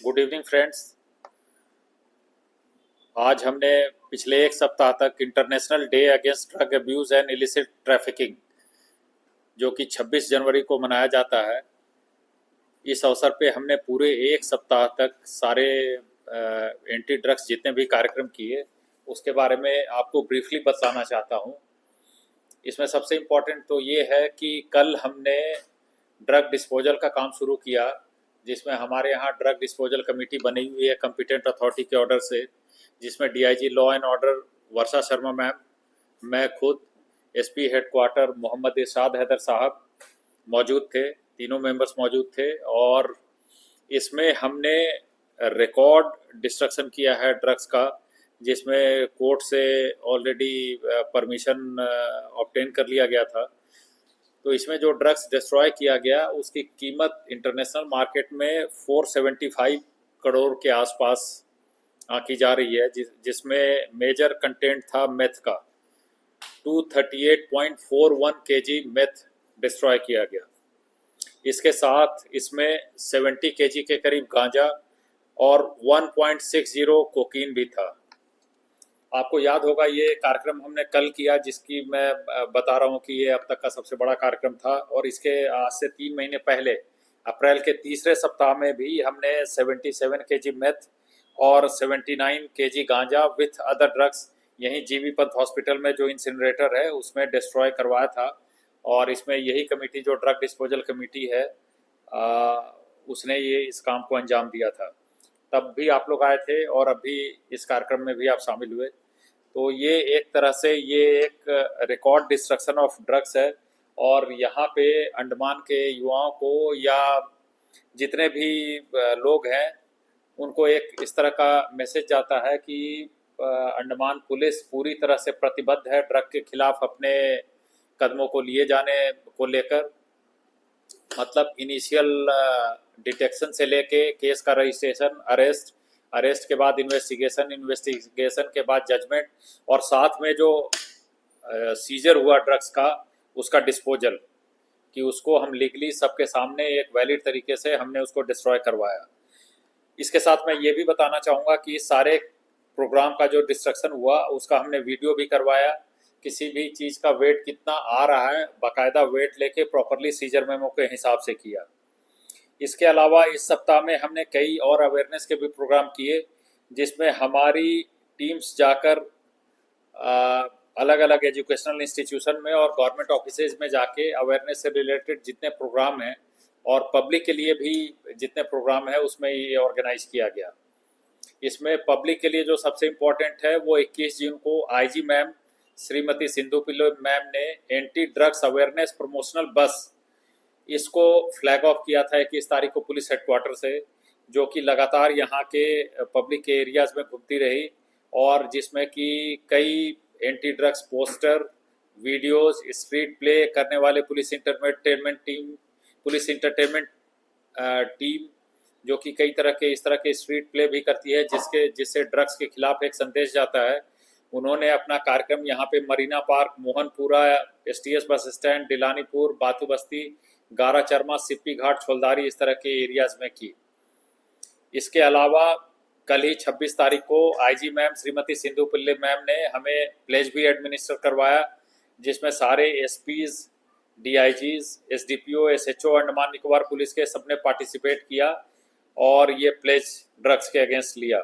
Good evening friends. आज हमने पिछले एक सप्ताह तक international day against drug abuse and illicit trafficking, जो कि 26 जनवरी को मनाया जाता है, इस अवसर पे हमने पूरे एक सप्ताह तक सारे एंटी ड्रग्स जितने भी कार्यक्रम किए उसके बारे में आपको ब्रीफली बताना चाहता हूँ। इसमें सबसे इम्पोर्टेंट तो ये है कि कल हमने ड्रग डिस्पोजल का काम शुरू किया, जिसमें हमारे यहाँ ड्रग डिस्पोजल कमेटी बनी हुई है कॉम्पिटेंट अथॉरिटी के ऑर्डर से, जिसमें DIG law and order Varsha Sharma ma'am, मैं खुद, एसपी हेडक्वार्टर मोहम्मद इरशाद हैदर साहब मौजूद थे। तीनों मेंबर्स मौजूद थे और इसमें हमने रिकॉर्ड डिस्ट्रक्शन किया है ड्रग्स का, जिसमें कोर्ट से ऑलरेडी परमिशन ऑब्टेन कर लिया गया था। तो इसमें जो ड्रग्स डिस्ट्रॉय किया गया उसकी कीमत इंटरनेशनल मार्केट में 475 करोड़ के आसपास आंकी जा रही है, जिसमें मेजर कंटेंट था मेथ का। 238.41 केजी मेथ डिस्ट्रॉय किया गया। इसके साथ इसमें 70 केजी के करीब गांजा और 1.60 कोकीन भी था। आपको याद होगा ये कार्यक्रम हमने कल किया, जिसकी मैं बता रहा हूँ कि ये अब तक का सबसे बड़ा कार्यक्रम था। और इसके आज से 3 महीने पहले अप्रैल के तीसरे सप्ताह में भी हमने 77 केजी मेथ और 79 केजी गांजा विथ अदर ड्रग्स यहीं जीबी पंत हॉस्पिटल में जो इंसिनरेटर है उसमें डिस्ट्रॉय करवाया था। और इसमें यही कमेटी जो ड्रग डिस्पोजल कमेटी है उसने ये इस काम को अंजाम दिया था। तब भी आप लोग आए थे और अभी इस कार्यक्रम में भी आप शामिल हुए। तो ये एक तरह से ये एक रिकॉर्ड डिस्ट्रक्शन ऑफ ड्रग्स है। और यहाँ पे अंडमान के युवाओं को या जितने भी लोग हैं उनको एक इस तरह का मैसेज जाता है कि अंडमान पुलिस पूरी तरह से प्रतिबद्ध है ड्रग के खिलाफ अपने कदमों को लिए जाने को लेकर। मतलब इनिशियल डिटेक्शन से लेके केस का रजिस्ट्रेशन, अरेस्ट के बाद इन्वेस्टिगेशन के बाद जजमेंट, और साथ में जो सीजर हुआ ड्रग्स का उसका डिस्पोजल, कि उसको हम लीगली सबके सामने एक वैलिड तरीके से हमने उसको डिस्ट्रॉय करवाया। इसके साथ मैं ये भी बताना चाहूँगा कि इस सारे प्रोग्राम का जो डिस्ट्रक्शन हुआ उसका हमने वीडियो भी करवाया। किसी भी चीज़ का वेट कितना आ रहा है बाकायदा वेट लेके प्रॉपरली सीजर मेमो के हिसाब से किया। इसके अलावा इस सप्ताह में हमने कई और अवेयरनेस के भी प्रोग्राम किए, जिसमें हमारी टीम्स जाकर अलग अलग एजुकेशनल इंस्टीट्यूशन में और गवर्नमेंट ऑफिसेज में जाके अवेयरनेस से रिलेटेड जितने प्रोग्राम हैं और पब्लिक के लिए भी जितने प्रोग्राम है उसमें ये ऑर्गेनाइज किया गया। इसमें पब्लिक के लिए जो सबसे इम्पोर्टेंट है वो 21 जून को IG ma'am Shrimati Sindhu pillow ma'am ने एंटी ड्रग्स अवेयरनेस प्रमोशनल बस इसको फ्लैग ऑफ किया था 21 तारीख को पुलिस हेडक्वार्टर से, जो कि लगातार यहाँ के पब्लिक के एरियाज़ में घूमती रही और जिसमें कि कई anti drugs poster, videos, street play करने वाले पुलिस इंटरटेनमेंट टीम जो कि कई तरह के इस तरह के स्ट्रीट प्ले भी करती है जिससे ड्रग्स के खिलाफ एक संदेश जाता है। उन्होंने अपना कार्यक्रम यहाँ पे Marina Park, Mohanpura, STS bus stand, Dilanipur, Bathu Basti, गारा चरमा, सिप्पी घाट, छोलदारी, इस तरह के एरियाज़ में की। इसके अलावा कल ही 26 तारीख को IG ma'am Shrimati Sindhu Pillai ma'am ने हमें प्लेज भी एडमिनिस्टर करवाया, जिसमें सारे SPs, DIGs, SDPO, SHO Andaman Nicobar police के सबने पार्टिसिपेट किया और ये प्लेज ड्रग्स के अगेंस्ट लिया।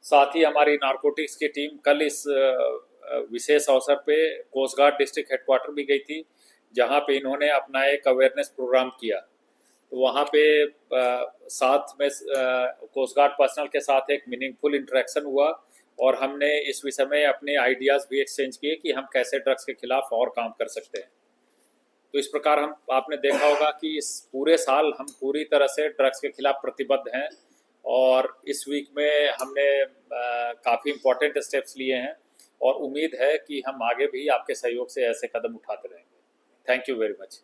साथ ही हमारी नारकोटिक्स की टीम कल इस विशेष अवसर पे कोस्ट गार्ड डिस्ट्रिक्ट हेडक्वार्टर भी गई थी, जहाँ पे इन्होंने अपना एक अवेयरनेस प्रोग्राम किया। तो वहाँ पे साथ में कोस्ट गार्ड पर्सनल के साथ एक मीनिंगफुल इंटरेक्शन हुआ और हमने इस विषय में अपने आइडियाज़ भी एक्सचेंज किए कि हम कैसे ड्रग्स के खिलाफ और काम कर सकते हैं। तो इस प्रकार आपने देखा होगा कि इस पूरे साल हम पूरी तरह से ड्रग्स के खिलाफ प्रतिबद्ध हैं और इस वीक में हमने काफ़ी इम्पोर्टेंट स्टेप्स लिए हैं और उम्मीद है कि हम आगे भी आपके सहयोग से ऐसे कदम उठाते रहेंगे। Thank you very much.